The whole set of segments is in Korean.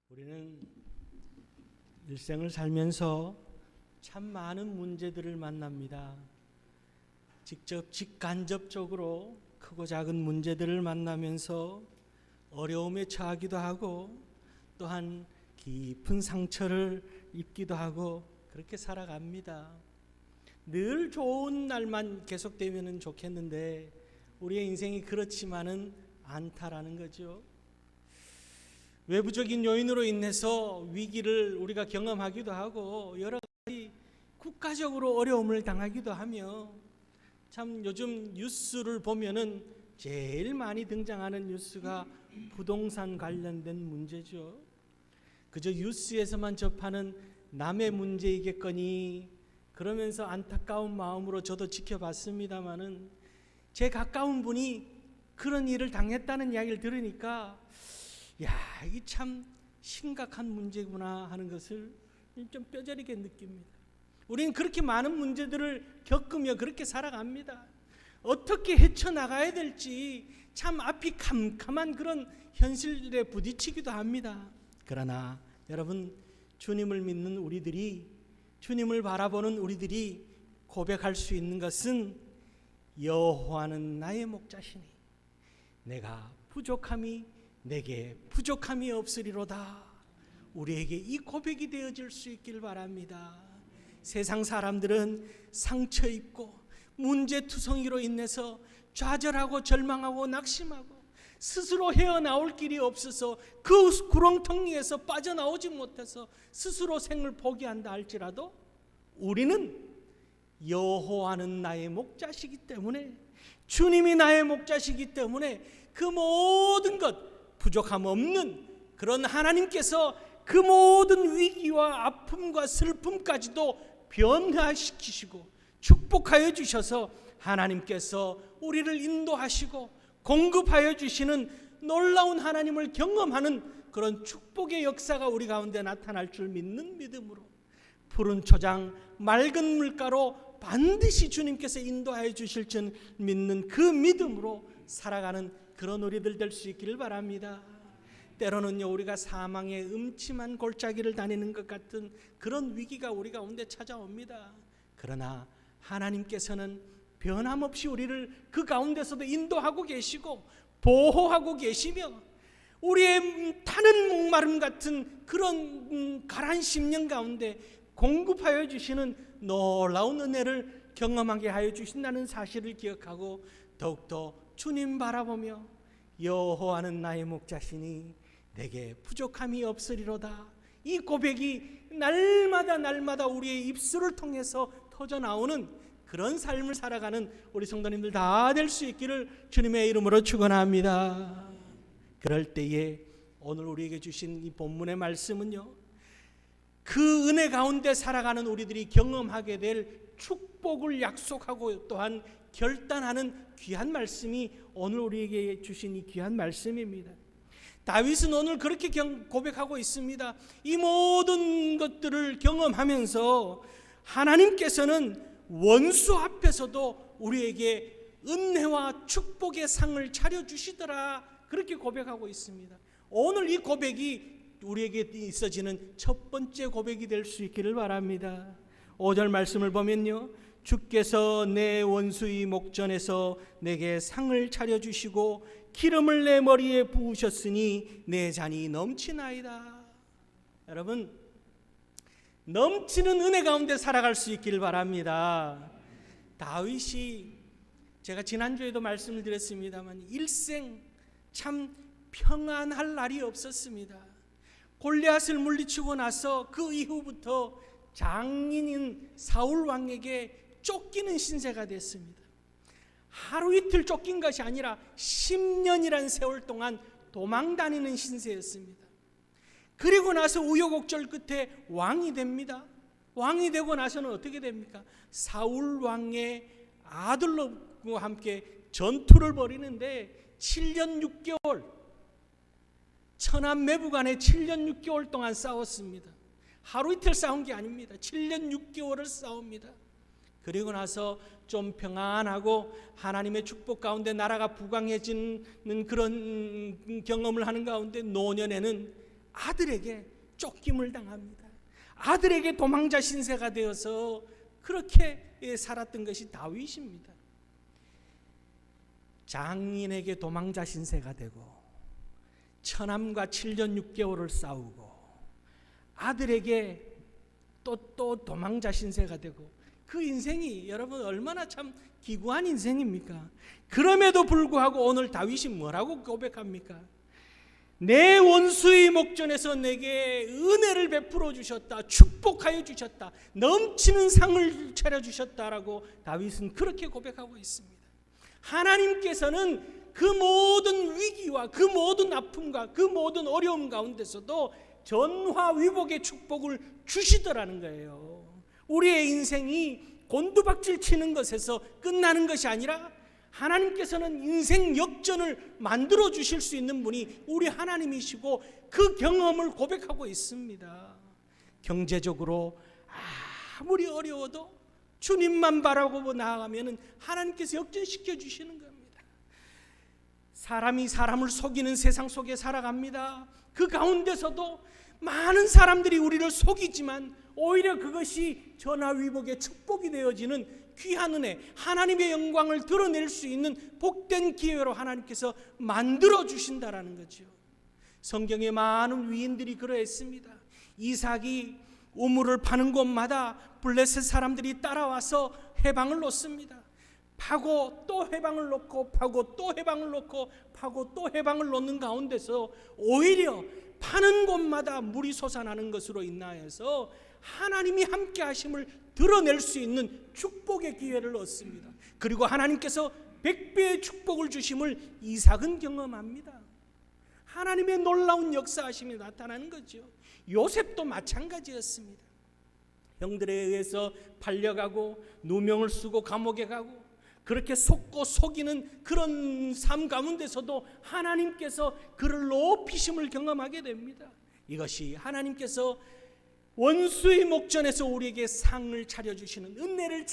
우리는 일생을 살면서 참 많은 문제들을 만납니다. 직간접적으로 크고 작은 문제들을 만나면서 어려움에 처하기도 하고 또한 깊은 상처를 입기도 하고 그렇게 살아갑니다. 늘 좋은 날만 계속되면 좋겠는데 우리의 인생이 그렇지만은 않다라는 거죠. 외부적인 요인으로 인해서 위기를 우리가 경험하기도 하고 여러 가지 국가적으로 어려움을 당하기도 하며 참 요즘 뉴스를 보면은 제일 많이 등장하는 뉴스가 부동산 관련된 문제죠. 그저 뉴스에서만 접하는 남의 문제이겠거니 그러면서 안타까운 마음으로 저도 지켜봤습니다마는 제 가까운 분이 그런 일을 당했다는 이야기를 들으니까 이게 참 심각한 문제구나 하는 것을 좀 뼈저리게 느낍니다. 우리는 그렇게 많은 문제들을 겪으며 그렇게 살아갑니다. 어떻게 헤쳐나가야 될지 참 앞이 캄캄한 그런 현실에 부딪히기도 합니다. 그러나 여러분, 주님을 믿는 우리들이, 주님을 바라보는 우리들이 고백할 수 있는 것은 여호와는 나의 목자시니 내가 내게 부족함이 없으리로다. 우리에게 이 고백이 되어질 수 있길 바랍니다. 세상 사람들은 상처 입고 문제투성이로 인해서 좌절하고 절망하고 낙심하고 스스로 헤어나올 길이 없어서 그 구렁텅이에서 빠져나오지 못해서 스스로 생을 포기한다 할지라도 우리는 여호와는 나의 목자시기 때문에, 주님이 나의 목자시기 때문에 그 모든 것 부족함 없는 그런 하나님께서 그 모든 위기와 아픔과 슬픔까지도 변화시키시고 축복하여 주셔서 하나님께서 우리를 인도하시고 공급하여 주시는 놀라운 하나님을 경험하는 그런 축복의 역사가 우리 가운데 나타날 줄 믿는 믿음으로, 푸른 초장 맑은 물가로 반드시 주님께서 인도하여 주실 줄 믿는 그 믿음으로 살아가는 그런 우리들 될 수 있기를 바랍니다. 때로는요, 우리가 사망의 음침한 골짜기를 다니는 것 같은 그런 위기가 우리 가운데 찾아옵니다. 그러나 하나님께서는 변함없이 우리를 그 가운데서도 인도하고 계시고 보호하고 계시며 우리의 타는 목마름 같은 그런 가란 심령 가운데 공급하여 주시는 놀라운 은혜를 경험하게 하여 주신다는 사실을 기억하고 더욱더 주님 바라보며 여호와는 나의 목자시니 내게 부족함이 없으리로다. 이 고백이 날마다 우리의 입술을 통해서 터져나오는 그런 삶을 살아가는 우리 성도님들 다 될 수 있기를 주님의 이름으로 축원합니다. 그럴 때에 오늘 우리에게 주신 이 본문의 말씀은요, 그 은혜 가운데 살아가는 우리들이 경험하게 될 축복을 약속하고 또한 결단하는 귀한 말씀이 오늘 우리에게 주신 이 귀한 말씀입니다. 다윗은 오늘 그렇게 고백하고 있습니다. 이 모든 것들을 경험하면서 하나님께서는 원수 앞에서도 우리에게 은혜와 축복의 상을 차려주시더라, 그렇게 고백하고 있습니다. 오늘 이 고백이 우리에게 있어지는 첫 번째 고백이 될 수 있기를 바랍니다. 5절 말씀을 보면요, 주께서 내 원수의 목전에서 내게 상을 차려주시고 기름을 내 머리에 부으셨으니 내 잔이 넘치나이다. 여러분, 넘치는 은혜 가운데 살아갈 수 있기를 바랍니다. 다윗이, 제가 지난주에도 말씀을 드렸습니다만, 일생 참 평안할 날이 없었습니다. 골리앗을 물리치고 나서 그 이후부터 장인인 사울 왕에게 쫓기는 신세가 됐습니다. 하루 이틀 쫓긴 것이 아니라 10년이란 세월 동안 도망다니는 신세였습니다. 그리고 나서 우여곡절 끝에 왕이 됩니다. 왕이 되고 나서는 어떻게 됩니까? 사울 왕의 아들과 함께 전투를 벌이는데 7년 6개월, 천한 매부 간에 7년 6개월 동안 싸웠습니다. 하루 이틀 싸운 게 아닙니다. 7년 6개월을 싸웁니다. 그리고 나서 좀 평안하고 하나님의 축복 가운데 나라가 부강해지는 그런 경험을 하는 가운데 노년에는 아들에게 쫓김을 당합니다. 아들에게 도망자 신세가 되어서 그렇게 살았던 것이 다윗입니다. 장인에게 도망자 신세가 되고 처남과 7년 6개월을 싸우고 아들에게 또 도망자 신세가 되고 그 인생이 여러분 얼마나 참 기구한 인생입니까? 그럼에도 불구하고 오늘 다윗이 뭐라고 고백합니까? 내 원수의 목전에서 내게 은혜를 베풀어 주셨다, 축복하여 주셨다, 넘치는 상을 차려주셨다라고 다윗은 그렇게 고백하고 있습니다. 하나님께서는 그 모든 위기와 그 모든 아픔과 그 모든 어려움 가운데서도 전화위복의 축복을 주시더라는 거예요. 우리의 인생이 곤두박질 치는 것에서 끝나는 것이 아니라 하나님께서는 인생 역전을 만들어 주실 수 있는 분이 우리 하나님이시고 그 경험을 고백하고 있습니다. 경제적으로 아무리 어려워도 주님만 바라보고 나아가면 하나님께서 역전시켜 주시는 겁니다. 사람이 사람을 속이는 세상 속에 살아갑니다. 그 가운데서도 많은 사람들이 우리를 속이지만 오히려 그것이 전화위복의 축복이 되어지는 귀한 은혜, 하나님의 영광을 드러낼 수 있는 복된 기회로 하나님께서 만들어 주신다라는 거죠. 성경에 많은 위인들이 그러했습니다. 이삭이 우물을 파는 곳마다 블레셋 사람들이 따라와서 해방을 놓습니다. 파고 또 해방을 놓고 파고 또 해방을 놓고 파고 또 해방을 놓는 가운데서 오히려 파는 곳마다 물이 솟아나는 것으로 인하여서 하나님이 함께 하심을 드러낼 수 있는 축복의 기회를 얻습니다. 그리고 하나님께서 100배의 축복을 주심을 이삭은 경험합니다. 하나님의 놀라운 역사하심이 나타나는 거죠. 요셉도 마찬가지였습니다. 형들에 의해서 팔려가고 누명을 쓰고 감옥에 가고 그렇게 속고 속이는 그런 삶 가운데서도 하나님께서 그를 높이심을 경험하게 됩니다. 이것이 하나님께서 원수의 목전에서 우리에게 상을 차려주시는, 은혜를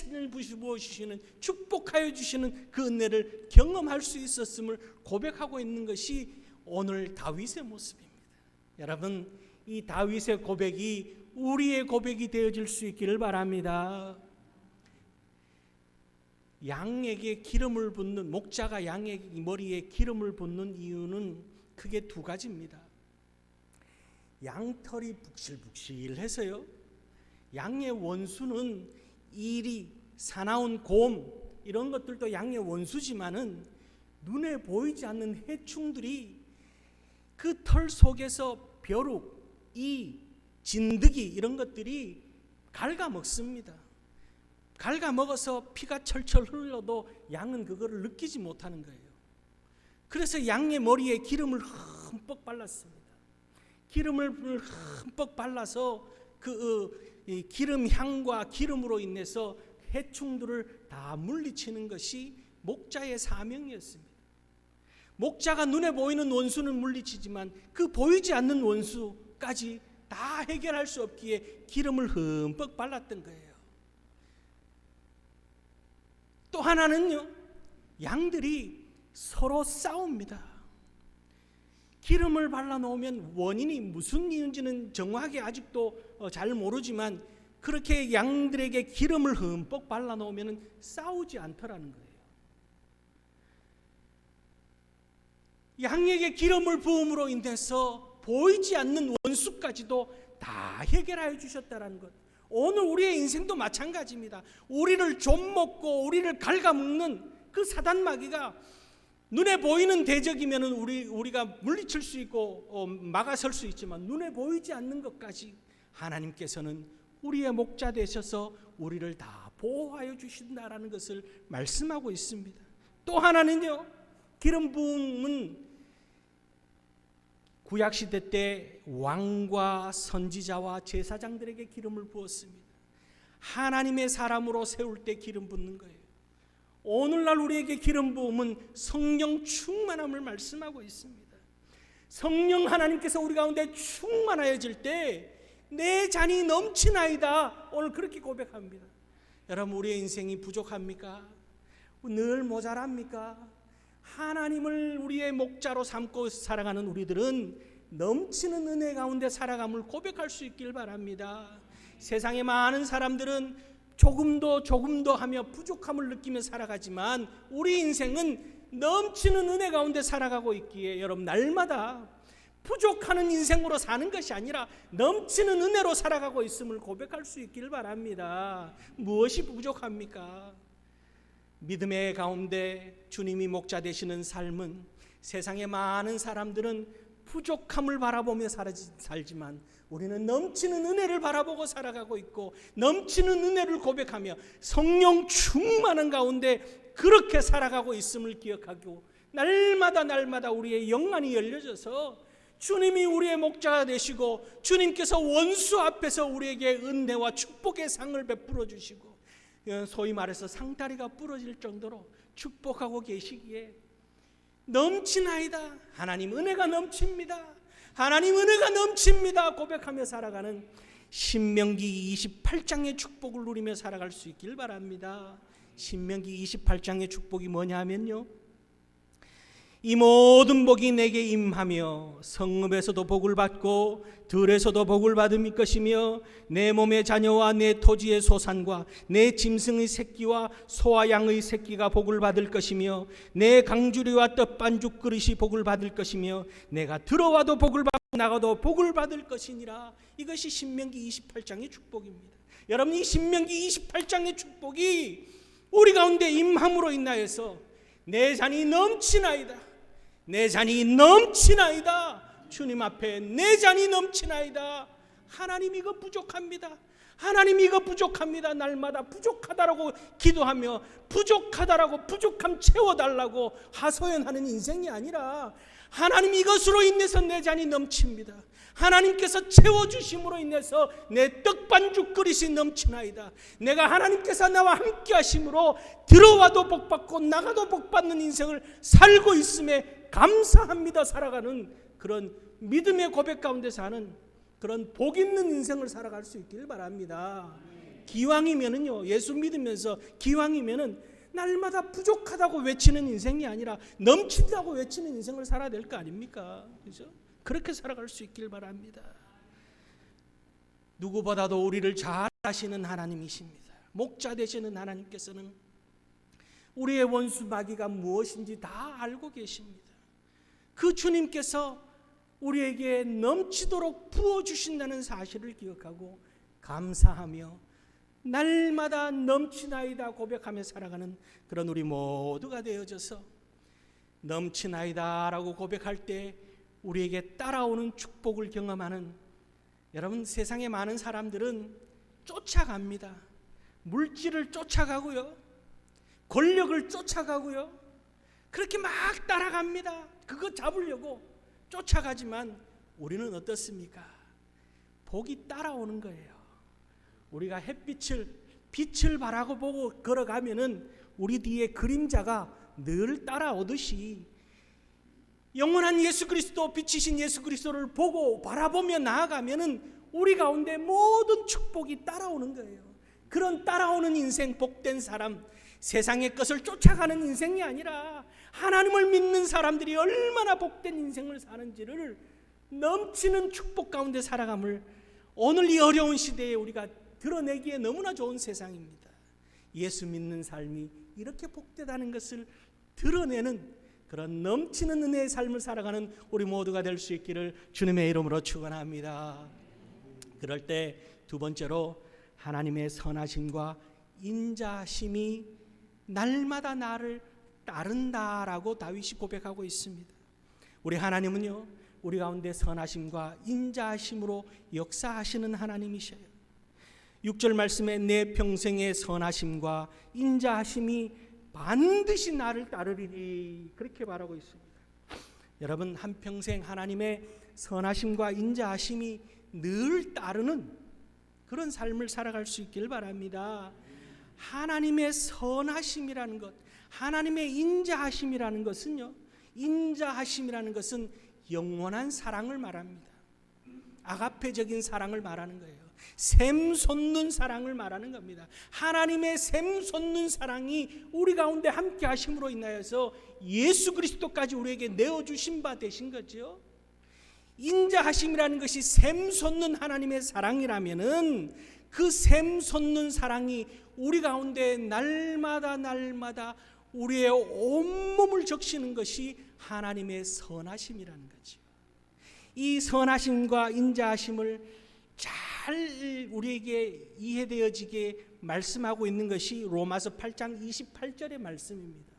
부어주시는, 축복하여 주시는 그 은혜를 경험할 수 있었음을 고백하고 있는 것이 오늘 다윗의 모습입니다. 여러분, 이 다윗의 고백이 우리의 고백이 되어질 수 있기를 바랍니다. 양에게 기름을 붓는, 목자가 양의 머리에 기름을 붓는 이유는 크게 두 가지입니다. 양털이 북실북실해서요. 양의 원수는 이리, 사나운 곰 이런 것들도 양의 원수지만은 눈에 보이지 않는 해충들이 그 털 속에서 벼룩, 이, 진드기 이런 것들이 갉아먹습니다. 갉아먹어서 피가 철철 흘러도 양은 그거를 느끼지 못하는 거예요. 그래서 양의 머리에 기름을 흠뻑 발랐습니다. 기름을 흠뻑 발라서 그 기름 향과 기름으로 인해서 해충들을 다 물리치는 것이 목자의 사명이었습니다. 목자가 눈에 보이는 원수는 물리치지만 그 보이지 않는 원수까지 다 해결할 수 없기에 기름을 흠뻑 발랐던 거예요. 또 하나는요, 양들이 서로 싸웁니다. 기름을 발라놓으면 원인이 무슨 이유인지는 정확하게 아직도 잘 모르지만 그렇게 양들에게 기름을 흠뻑 발라놓으면 싸우지 않더라는 거예요. 양에게 기름을 부음으로 인해서 보이지 않는 원수까지도 다 해결하여 주셨다는 것. 오늘 우리의 인생도 마찬가지입니다. 우리를 좀먹고 우리를 갉아먹는 그 사단마귀가 눈에 보이는 대적이면 우리가 물리칠 수 있고 막아설 수 있지만 눈에 보이지 않는 것까지 하나님께서는 우리의 목자 되셔서 우리를 다 보호하여 주신다라는 것을 말씀하고 있습니다. 또 하나는요, 기름 부음은 구약시대 때 왕과 선지자와 제사장들에게 기름을 부었습니다. 하나님의 사람으로 세울 때 기름 붓는 거예요. 오늘날 우리에게 기름 부음은 성령 충만함을 말씀하고 있습니다. 성령 하나님께서 우리 가운데 충만하여질 때 내 잔이 넘치나이다. 오늘 그렇게 고백합니다. 여러분, 우리의 인생이 부족합니까? 늘 모자랍니까? 하나님을 우리의 목자로 삼고 살아가는 우리들은 넘치는 은혜 가운데 살아감을 고백할 수 있길 바랍니다. 세상에 많은 사람들은 조금도 하며 부족함을 느끼며 살아가지만 우리 인생은 넘치는 은혜 가운데 살아가고 있기에 여러분 날마다 부족하는 인생으로 사는 것이 아니라 넘치는 은혜로 살아가고 있음을 고백할 수 있길 바랍니다. 무엇이 부족합니까? 믿음의 가운데 주님이 목자 되시는 삶은 세상의 많은 사람들은 부족함을 바라보며 살지만 우리는 넘치는 은혜를 바라보고 살아가고 있고 넘치는 은혜를 고백하며 성령 충만한 가운데 그렇게 살아가고 있음을 기억하고 날마다 우리의 영안이 열려져서 주님이 우리의 목자가 되시고 주님께서 원수 앞에서 우리에게 은혜와 축복의 상을 베풀어 주시고 소위 말해서 상다리가 부러질 정도로 축복하고 계시기에 넘치나이다. 하나님 은혜가 넘칩니다. 하나님 은혜가 넘칩니다. 고백하며 살아가는 신명기 28장의 축복을 누리며 살아갈 수 있길 바랍니다. 신명기 28장의 축복이 뭐냐 하면요, 이 모든 복이 내게 임하며 성읍에서도 복을 받고 들에서도 복을 받을 것이며 내 몸의 자녀와 내 토지의 소산과 내 짐승의 새끼와 소와 양의 새끼가 복을 받을 것이며 내 강주리와 떡반죽 그릇이 복을 받을 것이며 내가 들어와도 복을 받고 나가도 복을 받을 것이니라. 이것이 신명기 28장의 축복입니다. 여러분, 이 신명기 28장의 축복이 우리 가운데 임함으로 인하여서 내 잔이 넘치나이다. 내 잔이 넘치나이다. 주님 앞에 내 잔이 넘치나이다. 하나님 이거 부족합니다. 하나님 이거 부족합니다. 날마다 부족하다라고 기도하며 부족하다라고 부족함 채워달라고 하소연하는 인생이 아니라 하나님 이것으로 인해서 내 잔이 넘칩니다. 하나님께서 채워주심으로 인해서 내 떡반죽 그릇이 넘치나이다. 내가 하나님께서 나와 함께 하심으로 들어와도 복받고 나가도 복받는 인생을 살고 있음에 감사합니다. 살아가는 그런 믿음의 고백 가운데 사는 그런 복 있는 인생을 살아갈 수 있길 바랍니다. 기왕이면은요, 예수 믿으면서 기왕이면은 날마다 부족하다고 외치는 인생이 아니라 넘친다고 외치는 인생을 살아야 될 거 아닙니까? 그죠? 그렇게 살아갈 수 있길 바랍니다. 누구보다도 우리를 잘 아시는 하나님이십니다. 목자 되시는 하나님께서는 우리의 원수 마귀가 무엇인지 다 알고 계십니다. 그 주님께서 우리에게 넘치도록 부어주신다는 사실을 기억하고 감사하며 날마다 넘치나이다 고백하며 살아가는 그런 우리 모두가 되어져서 넘치나이다 라고 고백할 때 우리에게 따라오는 축복을 경험하는, 여러분, 세상에 많은 사람들은 쫓아갑니다. 물질을 쫓아가고요, 권력을 쫓아가고요, 그렇게 막 따라갑니다. 그거 잡으려고 쫓아가지만 우리는 어떻습니까? 복이 따라오는 거예요. 우리가 빛을 바라고 보고 걸어가면은 우리 뒤에 그림자가 늘 따라오듯이 영원한 예수 그리스도, 빛이신 예수 그리스도를 보고 바라보며 나아가면은 우리 가운데 모든 축복이 따라오는 거예요. 그런 따라오는 인생, 복된 사람, 세상의 것을 쫓아가는 인생이 아니라 하나님을 믿는 사람들이 얼마나 복된 인생을 사는지를 넘치는 축복 가운데 살아감을 오늘 이 어려운 시대에 우리가 드러내기에 너무나 좋은 세상입니다. 예수 믿는 삶이 이렇게 복되다는 것을 드러내는 그런 넘치는 은혜의 삶을 살아가는 우리 모두가 될 수 있기를 주님의 이름으로 축원합니다. 그럴 때 두 번째로 하나님의 선하심과 인자하심이 날마다 나를 따른다라고 다윗이 고백하고 있습니다. 우리 하나님은요, 우리 가운데 선하심과 인자하심으로 역사하시는 하나님이셔요. 6절 말씀에 내 평생의 선하심과 인자하심이 반드시 나를 따르리니, 그렇게 말하고 있습니다. 여러분, 한평생 하나님의 선하심과 인자하심이 늘 따르는 그런 삶을 살아갈 수 있길 바랍니다. 하나님의 선하심이라는 것, 하나님의 인자하심이라는 것은요, 인자하심이라는 것은 영원한 사랑을 말합니다. 아가페적인 사랑을 말하는 거예요. 샘솟는 사랑을 말하는 겁니다. 하나님의 샘솟는 사랑이 우리 가운데 함께 하심으로 인하여서 예수 그리스도까지 우리에게 내어주신 바 되신 거죠. 인자하심이라는 것이 샘솟는 하나님의 사랑이라면은 그 샘솟는 사랑이 우리 가운데 날마다 우리의 온몸을 적시는 것이 하나님의 선하심이라는 거죠. 이 선하심과 인자하심을 잘 우리에게 이해되어지게 말씀하고 있는 것이 로마서 8장 28절의 말씀입니다.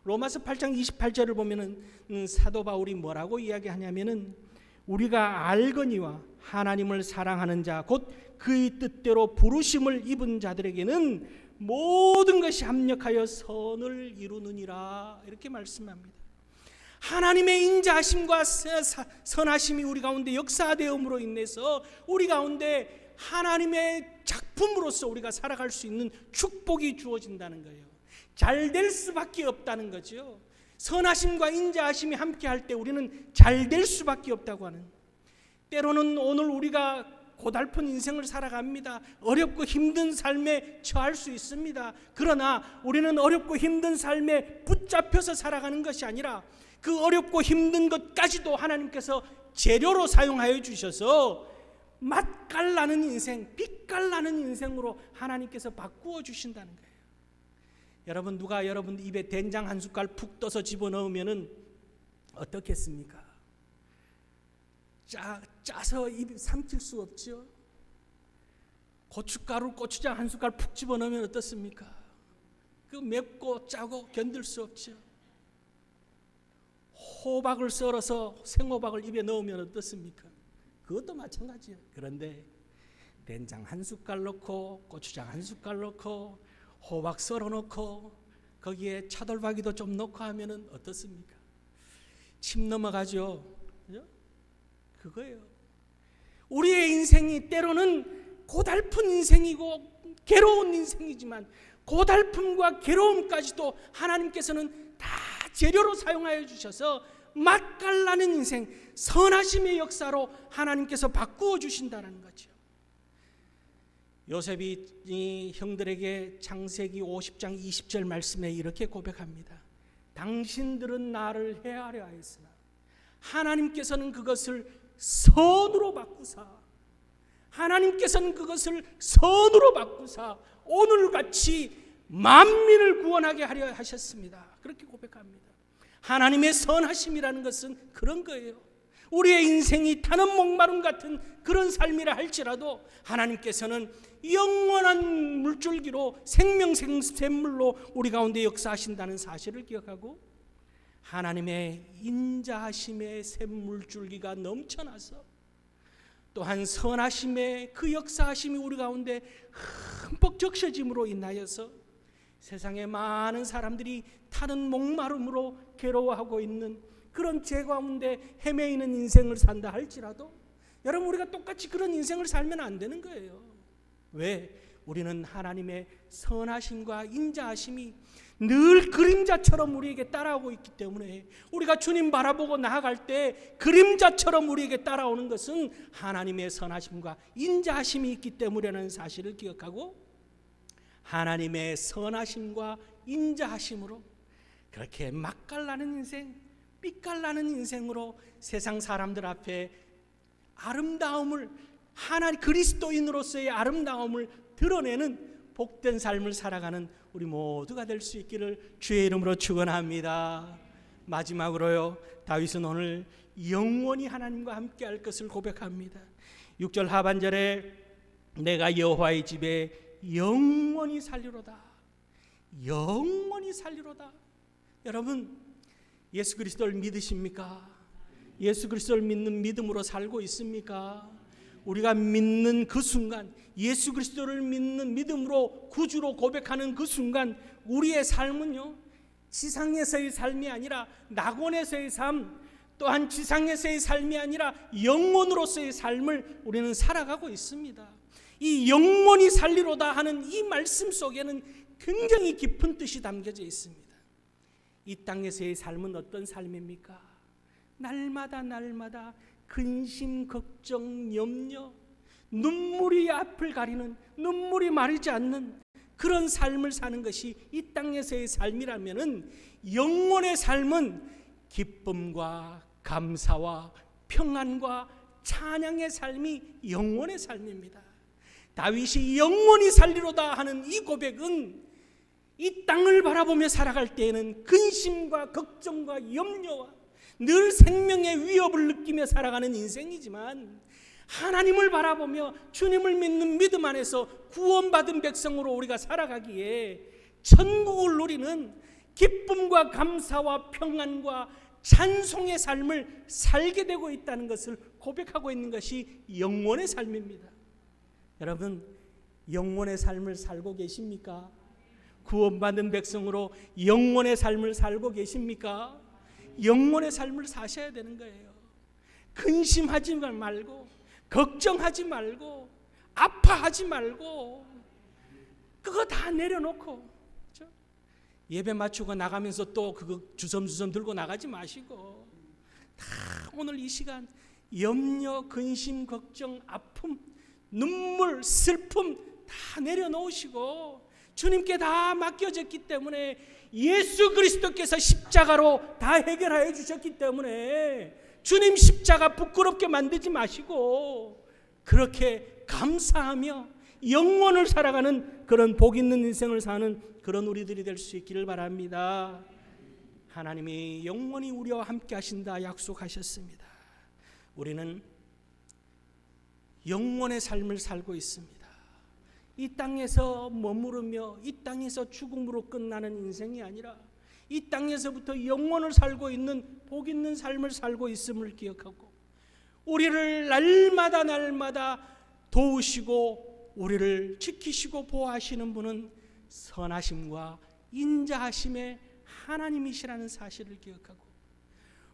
로마서 8장 28절을 보면은 사도 바울이 뭐라고 이야기하냐면은 우리가 알거니와 하나님을 사랑하는 자 곧 그의 뜻대로 부르심을 입은 자들에게는 모든 것이 합력하여 선을 이루느니라 이렇게 말씀합니다. 하나님의 인자하심과 선하심이 우리 가운데 역사되음으로 인해서 우리 가운데 하나님의 작품으로서 우리가 살아갈 수 있는 축복이 주어진다는 거예요. 잘 될 수밖에 없다는 거죠. 선하심과 인자하심이 함께할 때 우리는 잘 될 수밖에 없다고 하는. 때로는 오늘 우리가 고달픈 인생을 살아갑니다. 어렵고 힘든 삶에 처할 수 있습니다. 그러나 우리는 어렵고 힘든 삶에 붙잡혀서 살아가는 것이 아니라 그 어렵고 힘든 것까지도 하나님께서 재료로 사용하여 주셔서 맛깔나는 인생, 빛깔나는 인생으로 하나님께서 바꾸어 주신다는 거예요. 여러분, 누가 여러분 입에 된장 한 숟갈 푹 떠서 집어넣으면 어떻겠습니까? 짜서 입 삼킬 수 없죠. 고춧가루, 고추장 한 숟갈 푹 집어넣으면 어떻습니까? 그 맵고 짜고 견딜 수 없죠. 호박을 썰어서 생호박을 입에 넣으면 어떻습니까? 그것도 마찬가지예요. 그런데 된장 한 숟갈 넣고 고추장 한 숟갈 넣고 호박 썰어 넣고 거기에 차돌박이도 좀 넣고 하면 어떻습니까? 침 넘어가죠. 그죠? 그거예요. 우리의 인생이 때로는 고달픈 인생이고 괴로운 인생이지만 고달픔과 괴로움까지도 하나님께서는 다 재료로 사용하여 주셔서 맛깔나는 인생, 선하심의 역사로 하나님께서 바꾸어 주신다는 거죠. 요셉이 형들에게 창세기 50장 20절 말씀에 이렇게 고백합니다. 당신들은 나를 해하려 하였으나 하나님께서는 그것을 선으로 바꾸사, 하나님께서는 그것을 선으로 바꾸사 오늘같이 만민을 구원하게 하려 하셨습니다. 그렇게 고백합니다. 하나님의 선하심이라는 것은 그런 거예요. 우리의 인생이 타는 목마름 같은 그런 삶이라 할지라도 하나님께서는 영원한 물줄기로 생명샘물로 우리 가운데 역사하신다는 사실을 기억하고 하나님의 인자하심의 샘물줄기가 넘쳐나서 또한 선하심의 그 역사하심이 우리 가운데 흠뻑 적셔짐으로 인하여서 세상에 많은 사람들이 타는 목마름으로 괴로워하고 있는 그런 죄 가운데 헤매이는 인생을 산다 할지라도 여러분, 우리가 똑같이 그런 인생을 살면 안 되는 거예요. 왜? 우리는 하나님의 선하심과 인자하심이 늘 그림자처럼 우리에게 따라오고 있기 때문에 우리가 주님 바라보고 나아갈 때 그림자처럼 우리에게 따라오는 것은 하나님의 선하심과 인자하심이 있기 때문이라는 사실을 기억하고 하나님의 선하심과 인자하심으로 그렇게 맛깔나는 인생, 빛깔나는 인생으로 세상 사람들 앞에 아름다움을, 하나님 그리스도인으로서의 아름다움을 드러내는 복된 삶을 살아가는 우리 모두가 될 수 있기를 주의 이름으로 축원합니다. 마지막으로요, 다윗은 오늘 영원히 하나님과 함께 할 것을 고백합니다. 6절 하반절에 내가 여호와의 집에 영원히 살리로다, 영원히 살리로다. 여러분, 예수 그리스도를 믿으십니까? 예수 그리스도를 믿는 믿음으로 살고 있습니까? 우리가 믿는 그 순간, 예수 그리스도를 믿는 믿음으로 구주로 고백하는 그 순간 우리의 삶은요, 지상에서의 삶이 아니라 낙원에서의 삶, 또한 지상에서의 삶이 아니라 영원으로서의 삶을 우리는 살아가고 있습니다. 이 영원히 살리로다 하는 이 말씀 속에는 굉장히 깊은 뜻이 담겨져 있습니다. 이 땅에서의 삶은 어떤 삶입니까? 날마다 근심, 걱정, 염려, 눈물이 앞을 가리는, 눈물이 마르지 않는 그런 삶을 사는 것이 이 땅에서의 삶이라면은 영원의 삶은 기쁨과 감사와 평안과 찬양의 삶이 영원의 삶입니다. 다윗이 영원히 살리로다 하는 이 고백은 이 땅을 바라보며 살아갈 때에는 근심과 걱정과 염려와 늘 생명의 위협을 느끼며 살아가는 인생이지만, 하나님을 바라보며 주님을 믿는 믿음 안에서 구원받은 백성으로 우리가 살아가기에 천국을 누리는 기쁨과 감사와 평안과 찬송의 삶을 살게 되고 있다는 것을 고백하고 있는 것이 영원의 삶입니다. 여러분, 영원의 삶을 살고 계십니까? 구원받은 백성으로 영원의 삶을 살고 계십니까? 영원의 삶을 사셔야 되는 거예요. 근심하지 말고, 걱정하지 말고, 아파하지 말고, 그거 다 내려놓고, 그렇죠? 예배 마치고 나가면서 또 그거 주섬주섬 들고 나가지 마시고, 다 오늘 이 시간 염려, 근심, 걱정, 아픔, 눈물, 슬픔 다 내려놓으시고 주님께 다 맡겨졌기 때문에, 예수 그리스도께서 십자가로 다 해결하여 주셨기 때문에 주님 십자가 부끄럽게 만들지 마시고 그렇게 감사하며 영원을 살아가는 그런 복 있는 인생을 사는 그런 우리들이 될 수 있기를 바랍니다. 하나님이 영원히 우리와 함께 하신다 약속하셨습니다. 우리는 영원의 삶을 살고 있습니다. 이 땅에서 머무르며 이 땅에서 죽음으로 끝나는 인생이 아니라 이 땅에서부터 영원을 살고 있는 복 있는 삶을 살고 있음을 기억하고, 우리를 날마다 도우시고 우리를 지키시고 보호하시는 분은 선하심과 인자하심의 하나님이시라는 사실을 기억하고,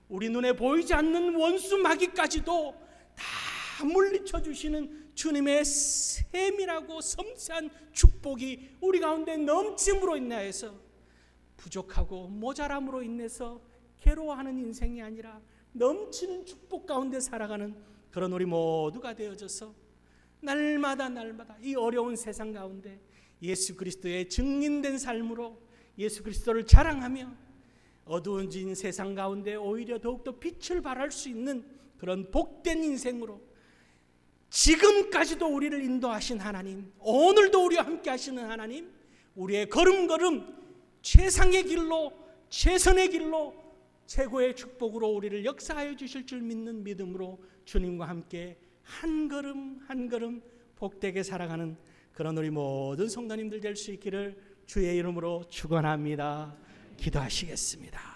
우리 눈에 보이지 않는 원수 마귀까지도 다 물리쳐 주시는 주님의 세밀하고 섬세한 축복이 우리 가운데 넘침으로 인하여서 부족하고 모자람으로 인해서 괴로워하는 인생이 아니라 넘치는 축복 가운데 살아가는 그런 우리 모두가 되어져서 날마다 이 어려운 세상 가운데 예수 그리스도의 증인된 삶으로 예수 그리스도를 자랑하며 어두워진 세상 가운데 오히려 더욱더 빛을 발할 수 있는 그런 복된 인생으로, 지금까지도 우리를 인도하신 하나님, 오늘도 우리와 함께 하시는 하나님, 우리의 걸음걸음 최상의 길로, 최선의 길로, 최고의 축복으로 우리를 역사하여 주실 줄 믿는 믿음으로 주님과 함께 한 걸음 한 걸음 복되게 살아가는 그런 우리 모든 성도님들 될 수 있기를 주의 이름으로 축원합니다. 기도하시겠습니다.